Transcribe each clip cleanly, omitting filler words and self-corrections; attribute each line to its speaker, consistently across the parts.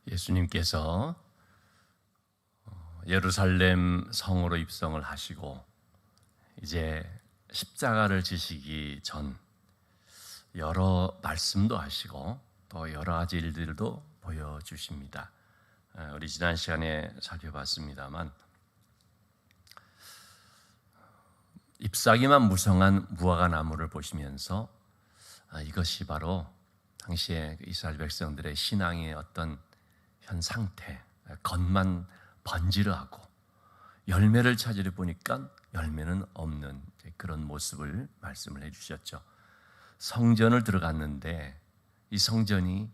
Speaker 1: 예수님께서 예루살렘 성으로 입성을 하시고 이제 십자가를 지시기 전 여러 말씀도 하시고 또 여러 가지 일들도 보여주십니다. 우리 지난 시간에 살펴봤습니다만 잎사귀만 무성한 무화과 나무를 보시면서 이것이 바로 당시에 이스라엘 백성들의 신앙의 어떤 현 상태, 겉만 번지르하고 열매를 찾으려 보니까 열매는 없는 그런 모습을 말씀을 해주셨죠. 성전을 들어갔는데 이 성전이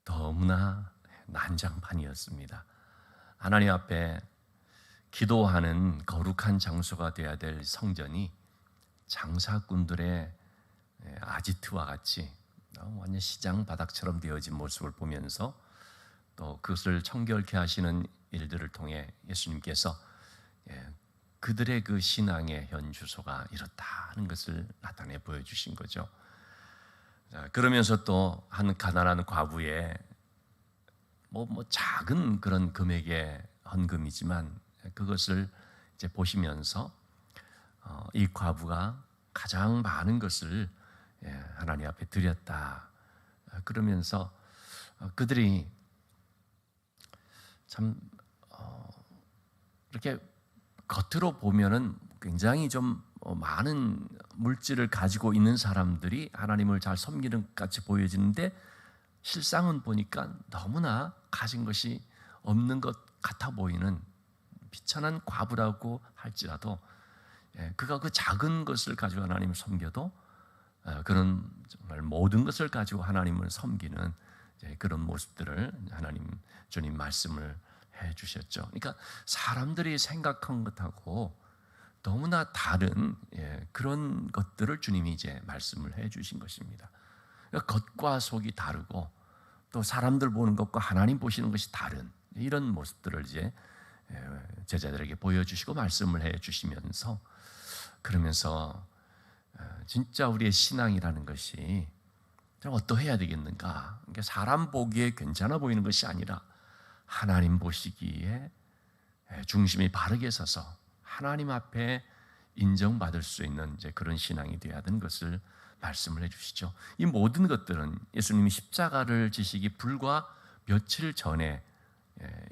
Speaker 1: 너무나 난장판이었습니다. 하나님 앞에 기도하는 거룩한 장소가 되어야 될 성전이 장사꾼들의 아지트와 같이 완전 시장 바닥처럼 되어진 모습을 보면서 또 그것을 청결케 하시는 일들을 통해 예수님께서 그들의 그 신앙의 현 주소가 이렇다 하는 것을 나타내 보여주신 거죠. 그러면서 또 한 가난한 과부의 작은 그런 금액의 헌금이지만 그것을 이제 보시면서 이 과부가 가장 많은 것을 하나님 앞에 드렸다. 그러면서 그들이 참 이렇게 겉으로 보면은 굉장히 좀 많은 물질을 가지고 있는 사람들이 하나님을 잘 섬기는 것 같이 보여지는데 실상은 보니까 너무나 가진 것이 없는 것 같아 보이는 비천한 과부라고 할지라도 그가 그 작은 것을 가지고 하나님을 섬겨도 그런 정말 모든 것을 가지고 하나님을 섬기는 그런 모습들을 주님 말씀을 해주셨죠. 그러니까 사람들이 생각한 것하고 너무나 다른 그런 것들을 주님이 이제 말씀을 해주신 것입니다. 그러니까 겉과 속이 다르고 또 사람들 보는 것과 하나님 보시는 것이 다른 이런 모습들을 이제 제자들에게 보여주시고 말씀을 해주시면서 그러면서 진짜 우리의 신앙이라는 것이 어떠해야 되겠는가? 그러니까 사람 보기에 괜찮아 보이는 것이 아니라 하나님 보시기에 중심이 바르게 서서 하나님 앞에 인정받을 수 있는 이제 그런 신앙이 되어야 하는 것을 말씀을 해주시죠. 이 모든 것들은 예수님이 십자가를 지시기 불과 며칠 전에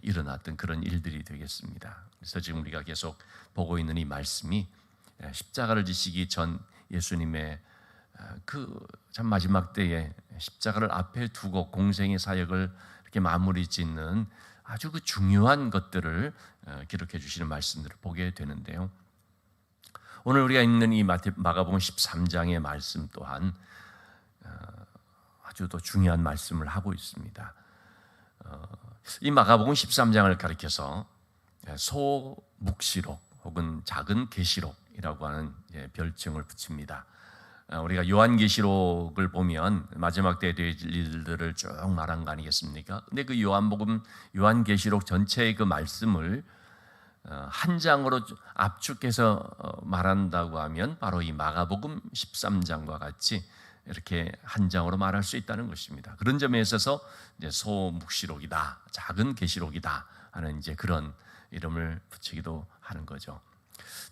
Speaker 1: 일어났던 그런 일들이 되겠습니다. 그래서 지금 우리가 계속 보고 있는 이 말씀이 십자가를 지시기 전 예수님의 그 참 마지막 때에 십자가를 앞에 두고 공생의 사역을 이렇게 마무리 짓는 아주 그 중요한 것들을 기록해 주시는 말씀들을 보게 되는데요. 오늘 우리가 읽는 이 마가복음 13장의 말씀 또한 아주 또 중요한 말씀을 하고 있습니다. 이 마가복음 13장을 가리켜서 소묵시록 혹은 작은 계시록이라고 하는 별칭을 붙입니다. 우리가 요한계시록을 보면 마지막 때에 될 일들을 쭉 말한 거 아니겠습니까? 근데 그 요한계시록 전체의 그 말씀을 한 장으로 압축해서 말한다고 하면 바로 이 마가복음 13장과 같이 이렇게 한 장으로 말할 수 있다는 것입니다. 그런 점에 있어서 이제 소묵시록이다, 작은 계시록이다 하는 이제 그런 이름을 붙이기도 하는 거죠.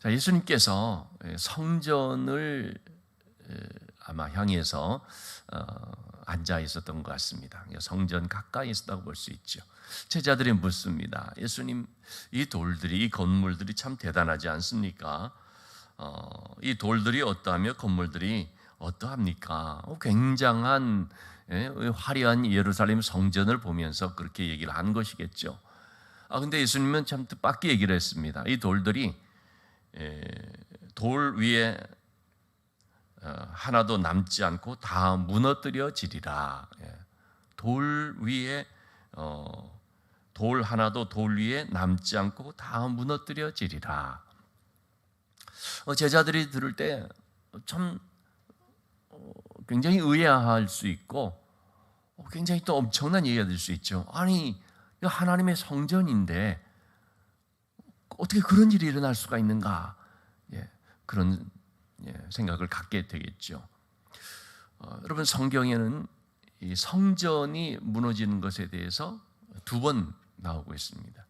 Speaker 1: 자, 예수님께서 성전을 아마 향해서 앉아 있었던 것 같습니다. 성전 가까이 있었다고 볼 수 있죠. 제자들이 묻습니다. 예수님, 이 돌들이, 이 건물들이 참 대단하지 않습니까? 이 돌들이 어떠하며 건물들이 어떠합니까? 굉장한 화려한 예루살렘 성전을 보면서 그렇게 얘기를 한 것이겠죠. 근데 예수님은 참 뜻밖의 얘기를 했습니다. 이 돌들이 돌 위에 하나도 남지 않고 다 무너뜨려지리라. 돌 위에 돌 하나도 돌 위에 남지 않고 다 무너뜨려지리라. 제자들이 들을 때 참 굉장히 의아할 수 있고 굉장히 또 엄청난 얘기가 될 수 있죠. 아니, 하나님의 성전인데 어떻게 그런 일이 일어날 수가 있는가? 그런 생각을 갖게 되겠죠. 여러분, 성경에는 이 성전이 무너지는 것에 대해서 두 번 나오고 있습니다.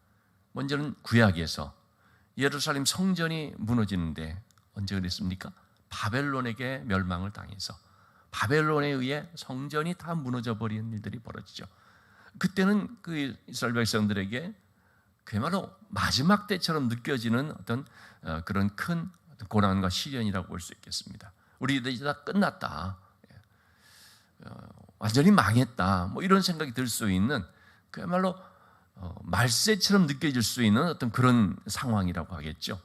Speaker 1: 먼저는 구약에서 예루살렘 성전이 무너지는데 언제 그랬습니까? 바벨론에게 멸망을 당해서 바벨론에 의해 성전이 다 무너져 버리는 일들이 벌어지죠. 그때는 그 이스라엘 백성들에게 그야말로 마지막 때처럼 느껴지는 어떤 그런 큰 고난과 시련이라고 볼 수 있겠습니다. 우리들이 다 끝났다, 완전히 망했다, 뭐 이런 생각이 들 수 있는 그야말로 말세처럼 느껴질 수 있는 어떤 그런 상황이라고 하겠죠.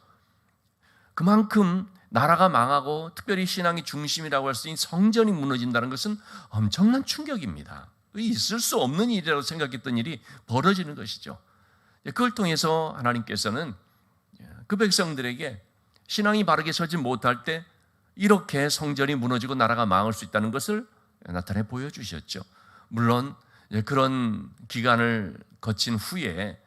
Speaker 1: 그만큼 나라가 망하고 특별히 신앙의 중심이라고 할 수 있는 성전이 무너진다는 것은 엄청난 충격입니다. 있을 수 없는 일이라고 생각했던 일이 벌어지는 것이죠. 그걸 통해서 하나님께서는 그 백성들에게 신앙이 바르게 서지 못할 때 이렇게 성전이 무너지고 나라가 망할 수 있다는 것을 나타내 보여주셨죠. 물론 그런 기간을 거친 후에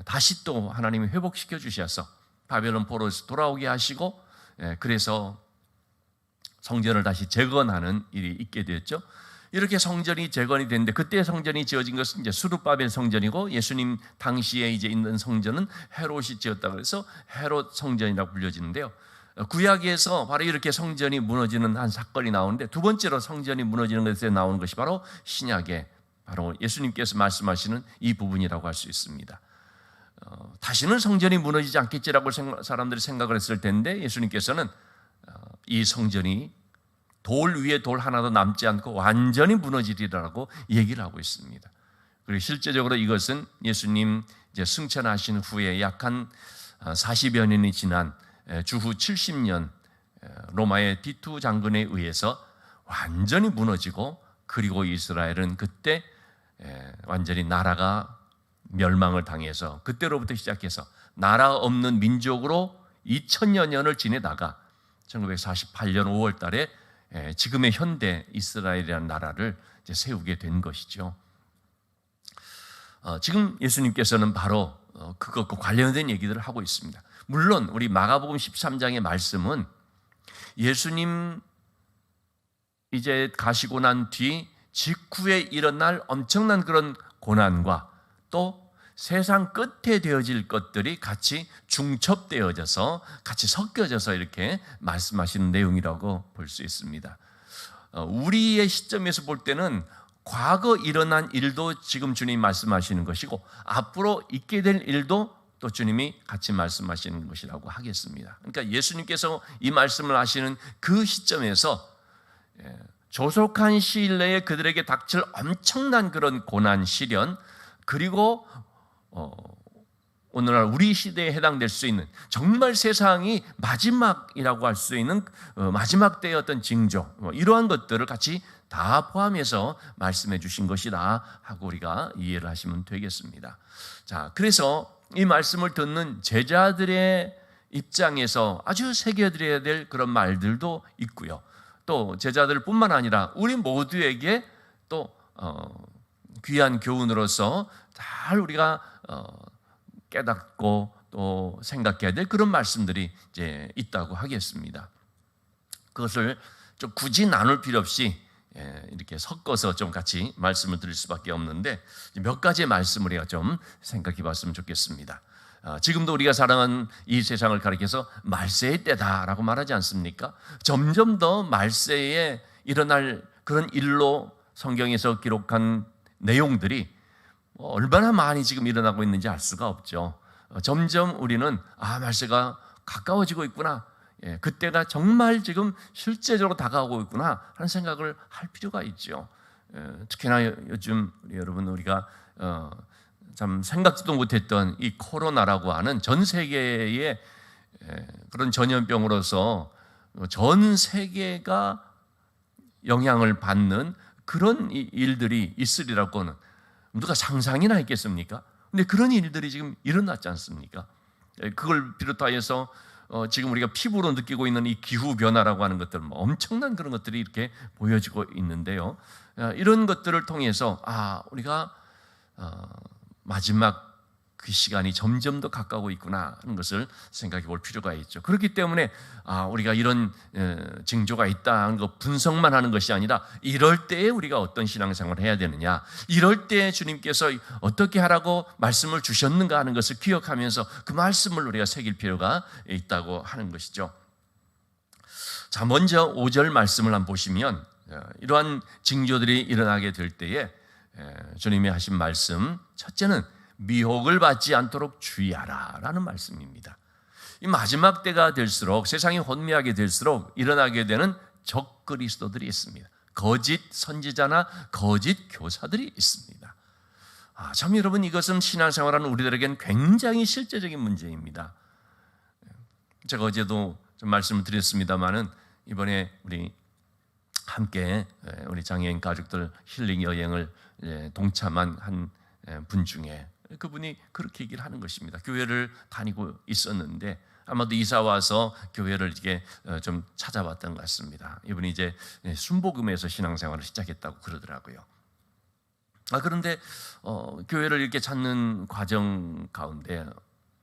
Speaker 1: 다시 또 하나님이 회복시켜 주셔서 바벨론 포로에서 돌아오게 하시고, 그래서 성전을 다시 재건하는 일이 있게 되었죠. 이렇게 성전이 재건이 됐는데, 그때 성전이 지어진 것은 이제 스룹바벨 성전이고, 예수님 당시에 이제 있는 성전은 헤롯이 지었다고 해서 헤롯 성전이라고 불려지는데요. 구약에서 바로 이렇게 성전이 무너지는 한 사건이 나오는데, 두 번째로 성전이 무너지는 것에 나오는 것이 바로 신약에 바로 예수님께서 말씀하시는 이 부분이라고 할 수 있습니다. 다시는 성전이 무너지지 않겠지라고 사람들이 생각을 했을 텐데, 예수님께서는 이 성전이 돌 위에 돌 하나도 남지 않고 완전히 무너지리라고 얘기를 하고 있습니다. 그리고 실제적으로 이것은 예수님 이제 승천하신 후에 약 한 40여 년이 지난 주후 70년 로마의 디투 장군에 의해서 완전히 무너지고, 그리고 이스라엘은 그때 완전히 나라가 멸망을 당해서 그때로부터 시작해서 나라 없는 민족으로 2000여 년을 지내다가 1948년 5월 달에 지금의 현대 이스라엘이라는 나라를 이제 세우게 된 것이죠. 지금 예수님께서는 바로 그것과 관련된 얘기들을 하고 있습니다. 물론 우리 마가복음 13장의 말씀은 예수님 이제 가시고 난 뒤 직후에 일어날 엄청난 그런 고난과 또 세상 끝에 되어질 것들이 같이 중첩되어져서 같이 섞여져서 이렇게 말씀하시는 내용이라고 볼 수 있습니다. 우리의 시점에서 볼 때는 과거 일어난 일도 지금 주님이 말씀하시는 것이고, 앞으로 있게 될 일도 또 주님이 같이 말씀하시는 것이라고 하겠습니다. 그러니까 예수님께서 이 말씀을 하시는 그 시점에서 조속한 시일 내에 그들에게 닥칠 엄청난 그런 고난, 시련, 그리고 오늘날 우리 시대에 해당될 수 있는 정말 세상이 마지막이라고 할 수 있는 마지막 때의 어떤 징조, 이러한 것들을 같이 다 포함해서 말씀해 주신 것이다 하고 우리가 이해를 하시면 되겠습니다. 자, 그래서 이 말씀을 듣는 제자들의 입장에서 아주 새겨드려야 될 그런 말들도 있고요. 또 제자들뿐만 아니라 우리 모두에게 또 귀한 교훈으로서 잘 우리가 깨닫고 또 생각해야 될 그런 말씀들이 이제 있다고 하겠습니다. 그것을 좀 굳이 나눌 필요 없이 이렇게 섞어서 좀 같이 말씀을 드릴 수밖에 없는데, 몇 가지의 말씀을 우리가 좀 생각해 봤으면 좋겠습니다. 지금도 우리가 살아가는 이 세상을 가리켜서 말세의 때다라고 말하지 않습니까? 점점 더 말세에 일어날 그런 일로 성경에서 기록한 내용들이 얼마나 많이 지금 일어나고 있는지 알 수가 없죠. 점점 우리는 말세가 가까워지고 있구나, 그때가 정말 지금 실제적으로 다가오고 있구나 하는 생각을 할 필요가 있죠. 특히나 요즘 여러분 우리가 참 생각지도 못했던 이 코로나라고 하는 전 세계의 그런 전염병으로서 전 세계가 영향을 받는 그런 일들이 있으리라고는 누가 상상이나 했겠습니까? 근데 그런 일들이 지금 일어났지 않습니까? 그걸 비롯하여서 지금 우리가 피부로 느끼고 있는 이 기후 변화라고 하는 것들, 엄청난 그런 것들이 이렇게 보여지고 있는데요. 이런 것들을 통해서 우리가 마지막 그 시간이 점점 더 가까우고 있구나 하는 것을 생각해 볼 필요가 있죠. 그렇기 때문에 우리가 이런 징조가 있다는 것 분석만 하는 것이 아니라 이럴 때에 우리가 어떤 신앙생활을 해야 되느냐, 이럴 때 주님께서 어떻게 하라고 말씀을 주셨는가 하는 것을 기억하면서 그 말씀을 우리가 새길 필요가 있다고 하는 것이죠. 자, 먼저 5절 말씀을 한번 보시면 이러한 징조들이 일어나게 될 때에 주님이 하신 말씀, 첫째는 미혹을 받지 않도록 주의하라 라는 말씀입니다. 이 마지막 때가 될수록, 세상이 혼미하게 될수록 일어나게 되는 적그리스도들이 있습니다. 거짓 선지자나 거짓 교사들이 있습니다. 참 여러분, 이것은 신앙생활하는 우리들에게는 굉장히 실제적인 문제입니다. 제가 어제도 좀 말씀을 드렸습니다마는 이번에 우리 함께 우리 장애인 가족들 힐링 여행을 동참한 한 분 중에 그분이 그렇게 얘기를 하는 것입니다. 교회를 다니고 있었는데 아마도 이사 와서 교회를 이렇게 좀 찾아봤던 것 같습니다. 이분이 이제 순복음에서 신앙생활을 시작했다고 그러더라고요. 그런데 교회를 이렇게 찾는 과정 가운데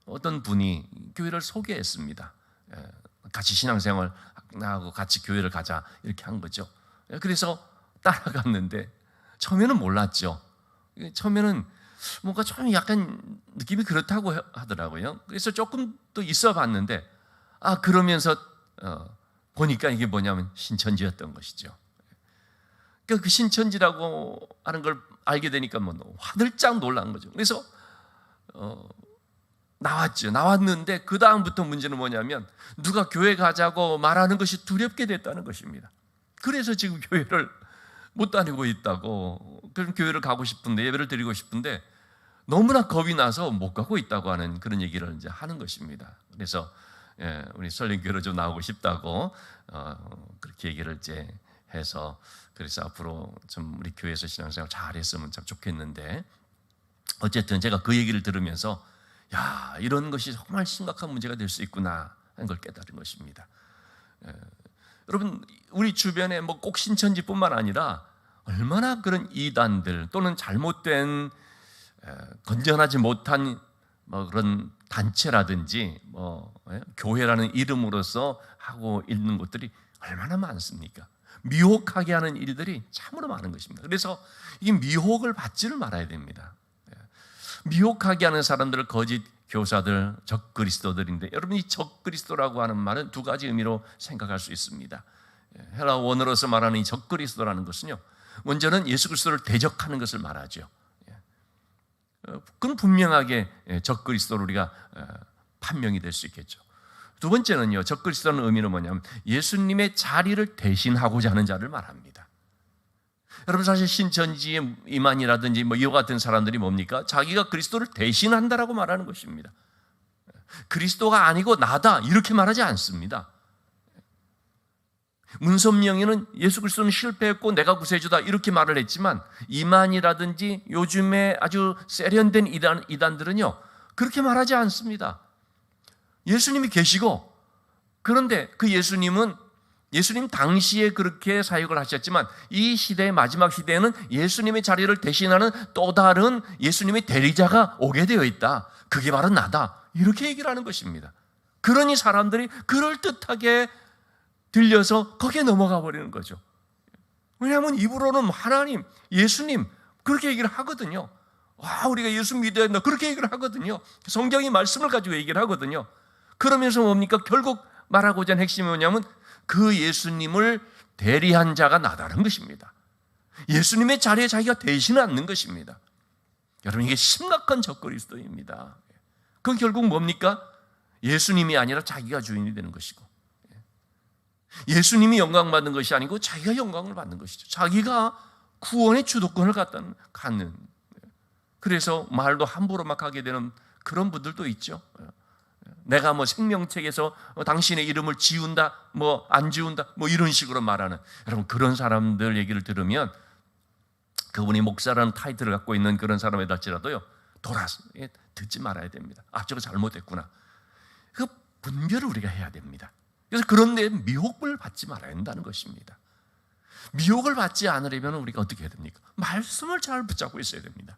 Speaker 1: 어떤 분이 교회를 소개했습니다. 같이 신앙생활 하고 같이 교회를 가자 이렇게 한 거죠. 그래서 따라갔는데 처음에는 몰랐죠. 처음에는 뭔가 좀 약간 느낌이 그렇다고 하더라고요. 그래서 조금 또 있어 봤는데 그러면서 보니까 이게 뭐냐면 신천지였던 것이죠. 그러니까 그 신천지라고 하는 걸 알게 되니까 뭐 화들짝 놀란 거죠. 그래서 나왔죠. 나왔는데 그 다음부터 문제는 뭐냐면 누가 교회 가자고 말하는 것이 두렵게 됐다는 것입니다. 그래서 지금 교회를 못 다니고 있다고. 그런 교회를 가고 싶은데, 예배를 드리고 싶은데 너무나 겁이 나서 못 가고 있다고 하는 그런 얘기를 이제 하는 것입니다. 그래서 우리 설린교회로 좀 나오고 싶다고 그렇게 얘기를 이제 해서, 그래서 앞으로 좀 우리 교회에서 신앙생활 잘했으면 참 좋겠는데, 어쨌든 제가 그 얘기를 들으면서 이런 것이 정말 심각한 문제가 될 수 있구나 하는 걸 깨달은 것입니다. 여러분, 우리 주변에 뭐 꼭 신천지뿐만 아니라 얼마나 그런 이단들 또는 잘못된 건전하지 못한 뭐 그런 단체라든지 교회라는 이름으로서 하고 있는 것들이 얼마나 많습니까? 미혹하게 하는 일들이 참으로 많은 것입니다. 그래서 이 미혹을 받지를 말아야 됩니다. 미혹하게 하는 사람들을 거짓 교사들, 적그리스도들인데, 여러분, 이 적그리스도라고 하는 말은 두 가지 의미로 생각할 수 있습니다. 헬라 원어로서 말하는 이 적그리스도라는 것은요, 먼저는 예수 그리스도를 대적하는 것을 말하죠. 그건 분명하게 적그리스도로 우리가 판명이 될 수 있겠죠. 두 번째는요, 적그리스도라는 의미는 뭐냐면 예수님의 자리를 대신하고자 하는 자를 말합니다. 여러분, 사실 신천지의 이만이라든지 이와 같은 사람들이 뭡니까? 자기가 그리스도를 대신한다라고 말하는 것입니다. 그리스도가 아니고 나다 이렇게 말하지 않습니다. 문선명이는 예수 그리스도는 실패했고 내가 구세주다 이렇게 말을 했지만, 이만이라든지 요즘에 아주 세련된 이단들은요 그렇게 말하지 않습니다. 예수님이 계시고, 그런데 그 예수님 당시에 그렇게 사역을 하셨지만 이 시대의 마지막 시대에는 예수님의 자리를 대신하는 또 다른 예수님의 대리자가 오게 되어 있다. 그게 바로 나다. 이렇게 얘기를 하는 것입니다. 그러니 사람들이 그럴듯하게 들려서 거기에 넘어가 버리는 거죠. 왜냐하면 입으로는 하나님, 예수님 그렇게 얘기를 하거든요. 우리가 예수 믿어야 된다 그렇게 얘기를 하거든요. 성경이 말씀을 가지고 얘기를 하거든요. 그러면서 뭡니까? 결국 말하고자 하는 핵심이 뭐냐면 그 예수님을 대리한 자가 나다는 것입니다. 예수님의 자리에 자기가 대신 앉는 것입니다. 여러분, 이게 심각한 적그리스도입니다. 그건 결국 뭡니까? 예수님이 아니라 자기가 주인이 되는 것이고, 예수님이 영광 받는 것이 아니고 자기가 영광을 받는 것이죠. 자기가 구원의 주도권을 갖는. 그래서 말도 함부로 막 하게 되는 그런 분들도 있죠. 내가 뭐 생명책에서 당신의 이름을 지운다, 뭐 안 지운다, 뭐 이런 식으로 말하는, 여러분, 그런 사람들 얘기를 들으면 그분이 목사라는 타이틀을 갖고 있는 그런 사람에 달지라도요 돌아서 듣지 말아야 됩니다. 저거 잘못했구나. 그 분별을 우리가 해야 됩니다. 그래서 그런데 미혹을 받지 말아야 한다는 것입니다. 미혹을 받지 않으려면 우리가 어떻게 해야 됩니까? 말씀을 잘 붙잡고 있어야 됩니다.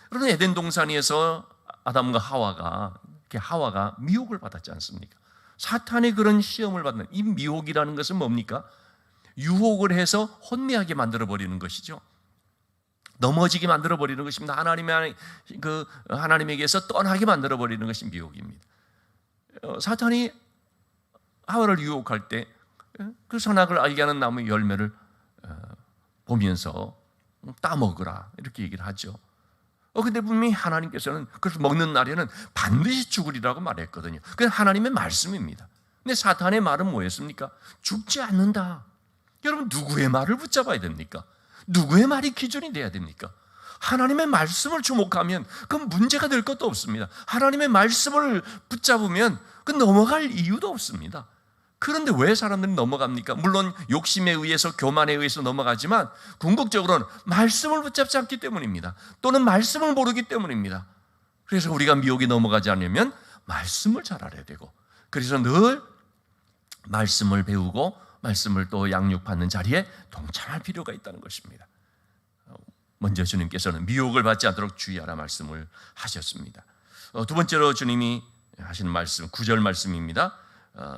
Speaker 1: 그러나 에덴 동산에서 아담과 하와가 미혹을 받았지 않습니까? 사탄이 그런 시험을 받는 이 미혹이라는 것은 뭡니까? 유혹을 해서 혼미하게 만들어 버리는 것이죠. 넘어지게 만들어 버리는 것입니다. 하나님에게서 떠나게 만들어 버리는 것이 미혹입니다. 사탄이 하와를 유혹할 때 그 선악을 알게 하는 나무 열매를 보면서 따먹으라 이렇게 얘기를 하죠. 근데 분명히 하나님께서는 그래서 먹는 날에는 반드시 죽으리라고 말했거든요. 그건 하나님의 말씀입니다. 근데 사탄의 말은 뭐였습니까? 죽지 않는다. 여러분, 누구의 말을 붙잡아야 됩니까? 누구의 말이 기준이 돼야 됩니까? 하나님의 말씀을 주목하면 그건 문제가 될 것도 없습니다. 하나님의 말씀을 붙잡으면 그건 넘어갈 이유도 없습니다. 그런데 왜 사람들이 넘어갑니까? 물론 욕심에 의해서, 교만에 의해서 넘어가지만 궁극적으로는 말씀을 붙잡지 않기 때문입니다. 또는 말씀을 모르기 때문입니다. 그래서 우리가 미혹에 넘어가지 않으면 말씀을 잘 알아야 되고, 그래서 늘 말씀을 배우고 말씀을 또 양육받는 자리에 동참할 필요가 있다는 것입니다. 먼저 주님께서는 미혹을 받지 않도록 주의하라 말씀을 하셨습니다. 두 번째로 주님이 하시는 말씀, 9절 말씀입니다.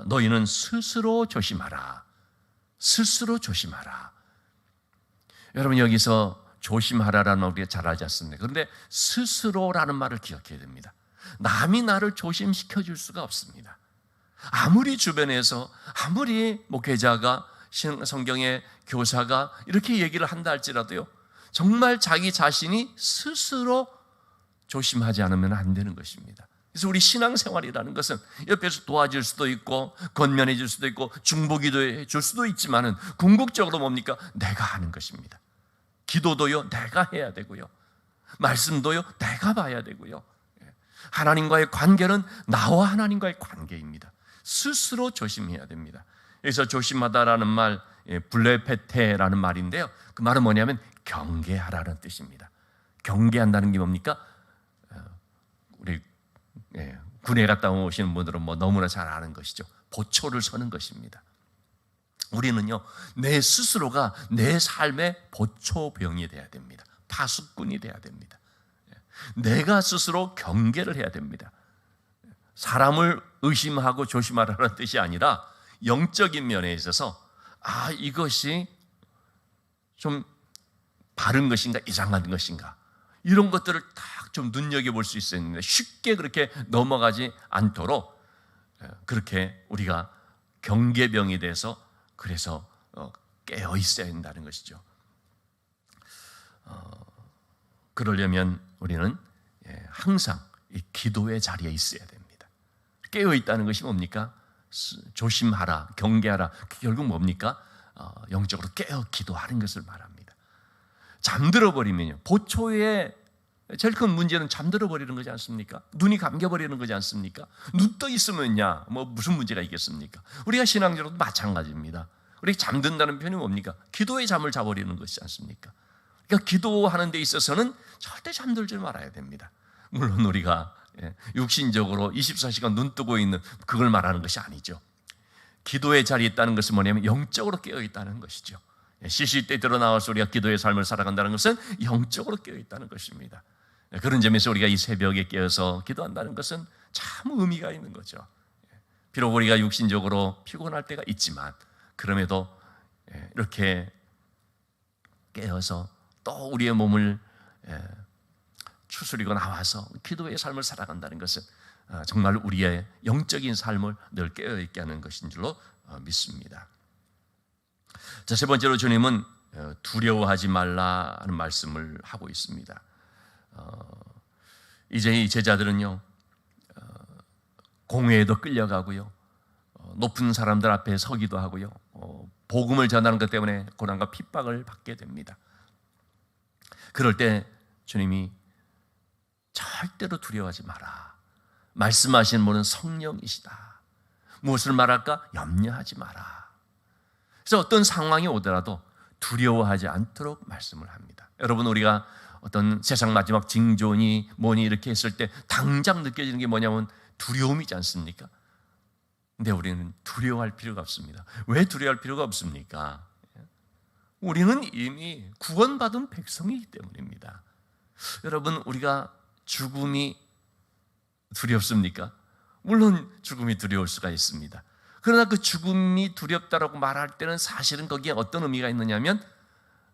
Speaker 1: 너희는 스스로 조심하라. 스스로 조심하라. 여러분, 여기서 조심하라라는 말 우리가 잘 알지 않습니까? 그런데 스스로라는 말을 기억해야 됩니다. 남이 나를 조심시켜 줄 수가 없습니다. 아무리 주변에서, 아무리 목회자가, 성경의 교사가 이렇게 얘기를 한다 할지라도요, 정말 자기 자신이 스스로 조심하지 않으면 안 되는 것입니다. 그래서 우리 신앙생활이라는 것은 옆에서 도와줄 수도 있고 권면해 줄 수도 있고 중보기도해 줄 수도 있지만은 궁극적으로 뭡니까? 내가 하는 것입니다. 기도도요, 내가 해야 되고요, 말씀도요, 내가 봐야 되고요, 하나님과의 관계는 나와 하나님과의 관계입니다. 스스로 조심해야 됩니다. 그래서 조심하다라는 말, 블레페테라는 말인데요, 그 말은 뭐냐면 경계하라는 뜻입니다. 경계한다는 게 뭡니까? 우리 군에 갔다 오시는 분들은 너무나 잘 아는 것이죠. 보초를 서는 것입니다. 우리는요, 내 스스로가 내 삶의 보초병이 돼야 됩니다. 파수꾼이 돼야 됩니다. 내가 스스로 경계를 해야 됩니다. 사람을 의심하고 조심하라는 뜻이 아니라 영적인 면에 있어서 이것이 좀 바른 것인가 이상한 것인가, 이런 것들을 딱 좀 눈여겨볼 수 있었는데 쉽게 그렇게 넘어가지 않도록 그렇게 우리가 경계병이 돼서 그래서 깨어 있어야 한다는 것이죠. 그러려면 우리는 항상 이 기도의 자리에 있어야 됩니다. 깨어 있다는 것이 뭡니까? 조심하라, 경계하라. 결국 뭡니까? 영적으로 깨어 기도하는 것을 말합니다. 잠들어 버리면요, 보초의 제일 큰 문제는 잠들어 버리는 거지 않습니까? 눈이 감겨 버리는 거지 않습니까? 눈 떠 있으면야 무슨 문제가 있겠습니까? 우리가 신앙적으로도 마찬가지입니다. 우리 잠든다는 표현이 뭡니까? 기도의 잠을 자버리는 것이지 않습니까? 그러니까 기도하는 데 있어서는 절대 잠들지 말아야 됩니다. 물론 우리가 육신적으로 24시간 눈 뜨고 있는 그걸 말하는 것이 아니죠. 기도의 자리에 있다는 것은 뭐냐면 영적으로 깨어 있다는 것이죠. 시시때때로 나와서 우리가 기도의 삶을 살아간다는 것은 영적으로 깨어 있다는 것입니다. 그런 점에서 우리가 이 새벽에 깨어서 기도한다는 것은 참 의미가 있는 거죠. 비록 우리가 육신적으로 피곤할 때가 있지만 그럼에도 이렇게 깨어서 또 우리의 몸을 추스리고 나와서 기도의 삶을 살아간다는 것은 정말 우리의 영적인 삶을 늘 깨어있게 하는 것인 줄로 믿습니다. 자, 세 번째로 주님은 두려워하지 말라는 말씀을 하고 있습니다. 이제 이 제자들은요, 공회에도 끌려가고요, 높은 사람들 앞에 서기도 하고요, 복음을 전하는 것 때문에 고난과 핍박을 받게 됩니다. 그럴 때 주님이 절대로 두려워하지 마라. 말씀하시는 분은 성령이시다. 무엇을 말할까? 염려하지 마라. 그래서 어떤 상황이 오더라도 두려워하지 않도록 말씀을 합니다. 여러분, 우리가 어떤 세상 마지막 징조니 뭐니 이렇게 했을 때 당장 느껴지는 게 뭐냐면 두려움이지 않습니까? 근데 우리는 두려워할 필요가 없습니다. 왜 두려워할 필요가 없습니까? 우리는 이미 구원받은 백성이기 때문입니다. 여러분, 우리가 죽음이 두렵습니까? 물론 죽음이 두려울 수가 있습니다. 그러나 그 죽음이 두렵다라고 말할 때는 사실은 거기에 어떤 의미가 있느냐면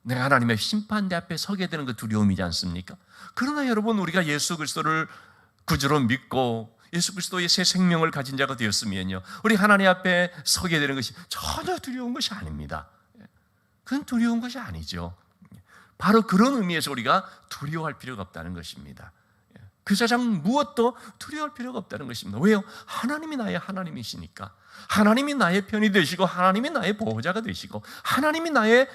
Speaker 1: 내가 하나님의 심판대 앞에 서게 되는 그 두려움이지 않습니까? 그러나 여러분, 우리가 예수 그리스도를 구주로 믿고 예수 그리스도의 새 생명을 가진 자가 되었으면요, 우리 하나님 앞에 서게 되는 것이 전혀 두려운 것이 아닙니다. 그건 두려운 것이 아니죠. 바로 그런 의미에서 우리가 두려워할 필요가 없다는 것입니다. 그 세상 무엇도 두려워할 필요가 없다는 것입니다. 왜요? 하나님이 나의 하나님이시니까. 하나님이 나의 편이 되시고 하나님이 나의 보호자가 되시고 하나님이 나를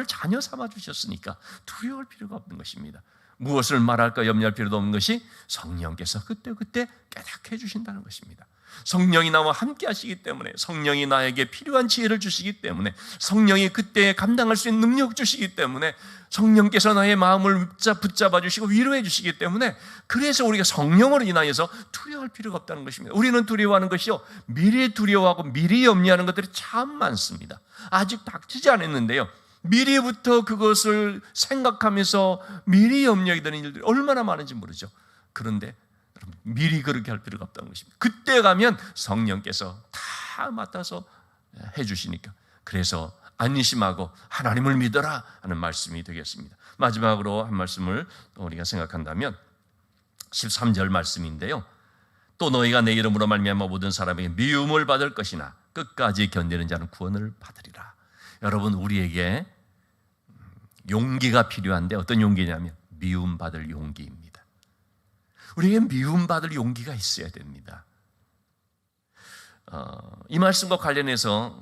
Speaker 1: 자녀 삼아 주셨으니까 두려워할 필요가 없는 것입니다. 무엇을 말할까 염려할 필요도 없는 것이 성령께서 그때그때 깨닫게 해주신다는 것입니다. 성령이 나와 함께 하시기 때문에, 성령이 나에게 필요한 지혜를 주시기 때문에, 성령이 그때 감당할 수 있는 능력 주시기 때문에, 성령께서 나의 마음을 붙잡아 주시고 위로해 주시기 때문에, 그래서 우리가 성령으로 인하여서 두려워할 필요가 없다는 것입니다. 우리는 두려워하는 것이요, 미리 두려워하고 미리 염려하는 것들이 참 많습니다. 아직 닥치지 않았는데요, 미리부터 그것을 생각하면서 미리 염려하게 되는 일들이 얼마나 많은지 모르죠. 그런데 미리 그렇게 할 필요가 없다는 것입니다. 그때 가면 성령께서 다 맡아서 해주시니까, 그래서 안심하고 하나님을 믿어라 하는 말씀이 되겠습니다. 마지막으로 한 말씀을 우리가 생각한다면 13절 말씀인데요, 또 너희가 내 이름으로 말미암아 모든 사람에게 미움을 받을 것이나 끝까지 견디는 자는 구원을 받으리라. 여러분, 우리에게 용기가 필요한데 어떤 용기냐면 미움받을 용기입니다. 우리에게 미움받을 용기가 있어야 됩니다. 이 말씀과 관련해서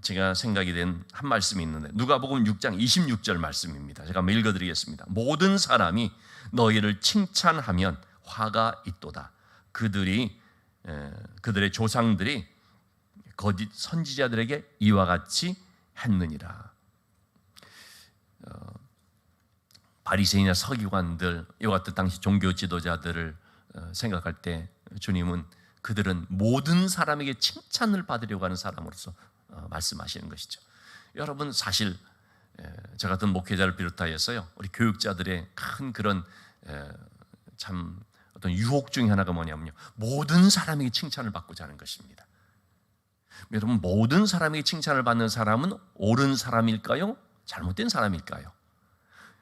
Speaker 1: 제가 생각이 된 한 말씀이 있는데 누가복음 6장 26절 말씀입니다. 제가 한번 읽어드리겠습니다. 모든 사람이 너희를 칭찬하면 화가 있도다. 그들의 조상들이 거짓 선지자들에게 이와 같이 했느니라. 바리새인이나 서기관들, 이와 같은 당시 종교 지도자들을 생각할 때 주님은 그들은 모든 사람에게 칭찬을 받으려고 하는 사람으로서 말씀하시는 것이죠. 여러분, 사실 저 같은 목회자를 비롯하여서요, 우리 교육자들의 큰 그런 참 어떤 유혹 중에 하나가 뭐냐면요, 모든 사람에게 칭찬을 받고자 하는 것입니다. 여러분, 모든 사람에게 칭찬을 받는 사람은 옳은 사람일까요? 잘못된 사람일까요?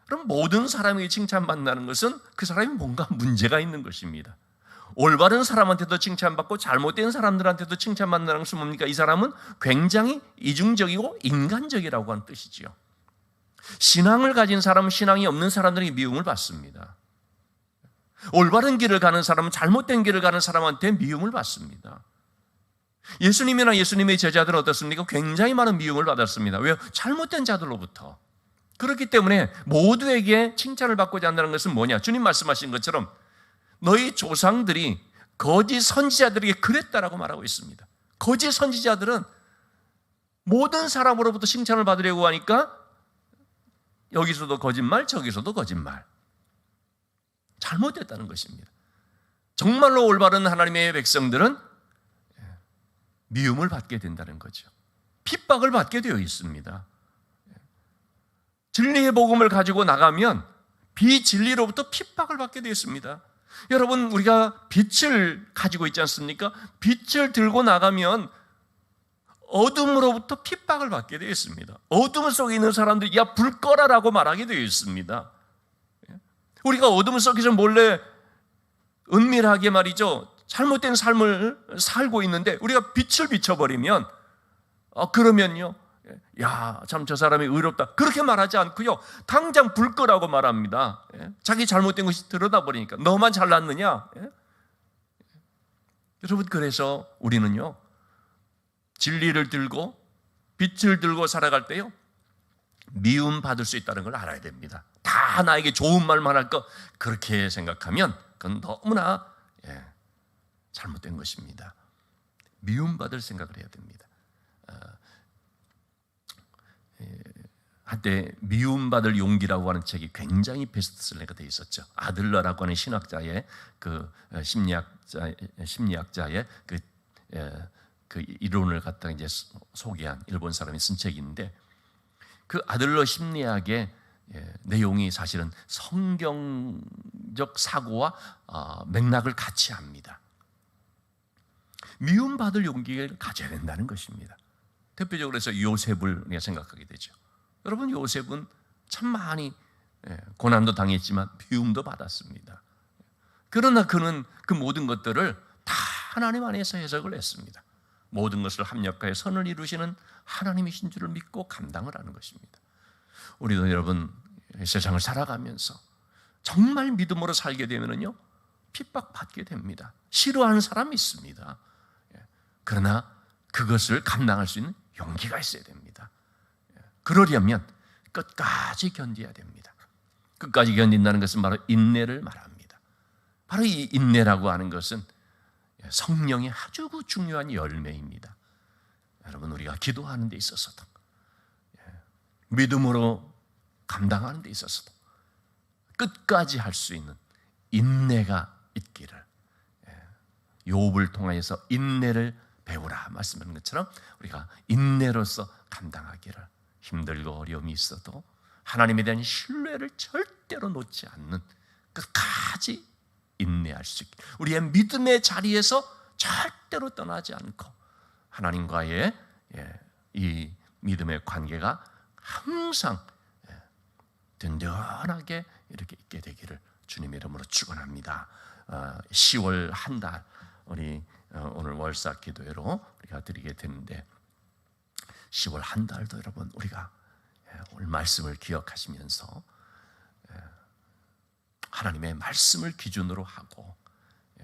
Speaker 1: 그럼 모든 사람에게 칭찬받는다는 것은 그 사람이 뭔가 문제가 있는 것입니다. 올바른 사람한테도 칭찬받고 잘못된 사람들한테도 칭찬받는다는 것은 뭡니까? 이 사람은 굉장히 이중적이고 인간적이라고 하는 뜻이지요. 신앙을 가진 사람은 신앙이 없는 사람들에게 미움을 받습니다. 올바른 길을 가는 사람은 잘못된 길을 가는 사람한테 미움을 받습니다. 예수님이나 예수님의 제자들은 어떻습니까? 굉장히 많은 미움을 받았습니다. 왜요? 잘못된 자들로부터. 그렇기 때문에 모두에게 칭찬을 받고자 한다는 것은 뭐냐? 주님 말씀하신 것처럼 너희 조상들이 거짓 선지자들에게 그랬다라고 말하고 있습니다. 거짓 선지자들은 모든 사람으로부터 칭찬을 받으려고 하니까 여기서도 거짓말, 저기서도 거짓말. 잘못됐다는 것입니다. 정말로 올바른 하나님의 백성들은 미움을 받게 된다는 거죠. 핍박을 받게 되어 있습니다. 진리의 복음을 가지고 나가면 비진리로부터 핍박을 받게 되어 있습니다. 여러분, 우리가 빛을 가지고 있지 않습니까? 빛을 들고 나가면 어둠으로부터 핍박을 받게 되어 있습니다. 어둠 속에 있는 사람들이 야, 불 꺼라라고 말하게 되어 있습니다. 우리가 어둠 속에서 몰래 은밀하게 말이죠, 잘못된 삶을 살고 있는데 우리가 빛을 비춰버리면 그러면요, 야, 참 저 사람이 의롭다 그렇게 말하지 않고요, 당장 불 끄라고 말합니다. 자기 잘못된 것이 드러나버리니까. 너만 잘났느냐? 여러분, 그래서 우리는요, 진리를 들고 빛을 들고 살아갈 때요, 미움 받을 수 있다는 걸 알아야 됩니다. 다 나에게 좋은 말만 할 것, 그렇게 생각하면 그건 너무나 잘못된 것입니다. 미움 받을 생각을 해야 됩니다. 한때 미움받을 용기라고 하는 책이 굉장히 베스트셀러가 되어 있었죠. 아들러라고 하는 신학자의 그 심리학자의 그 이론을 갖다가 이제 소개한 일본 사람이 쓴 책인데, 그 아들러 심리학의 내용이 사실은 성경적 사고와 맥락을 같이 합니다. 미움받을 용기를 가져야 된다는 것입니다. 대표적으로 해서 요셉을 우리가 생각하게 되죠. 여러분, 요셉은 참 많이 고난도 당했지만 미움도 받았습니다. 그러나 그는 그 모든 것들을 다 하나님 안에서 해석을 했습니다. 모든 것을 합력하여 선을 이루시는 하나님이신 줄을 믿고 감당을 하는 것입니다. 우리도 여러분 세상을 살아가면서 정말 믿음으로 살게 되면요 핍박받게 됩니다. 싫어하는 사람이 있습니다. 그러나 그것을 감당할 수 있는 용기가 있어야 됩니다. 그러려면 끝까지 견뎌야 됩니다. 끝까지 견딘다는 것은 바로 인내를 말합니다. 바로 이 인내라고 하는 것은 성령의 아주 중요한 열매입니다. 여러분, 우리가 기도하는 데 있어서도 믿음으로 감당하는 데 있어서도 끝까지 할 수 있는 인내가 있기를, 욥을 통하여서 인내를 배우라 말씀하는 것처럼 우리가 인내로서 감당하기를, 힘들고 어려움이 있어도 하나님에 대한 신뢰를 절대로 놓지 않는 끝까지 인내할 수 있게, 우리의 믿음의 자리에서 절대로 떠나지 않고 하나님과의 이 믿음의 관계가 항상 든든하게 이렇게 있게 되기를 주님의 이름으로 축원합니다. 10월 한 달 우리 오늘 월사 기도회로 우리가 드리게 되는데, 10월 한 달도 여러분 우리가 오늘 말씀을 기억하시면서 하나님의 말씀을 기준으로 하고,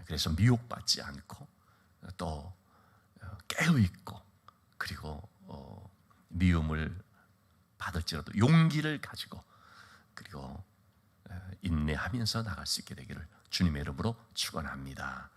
Speaker 1: 그래서 미혹받지 않고 또 깨어있고, 그리고 미움을 받을지라도 용기를 가지고, 그리고 인내하면서 나갈 수 있게 되기를 주님의 이름으로 축원합니다.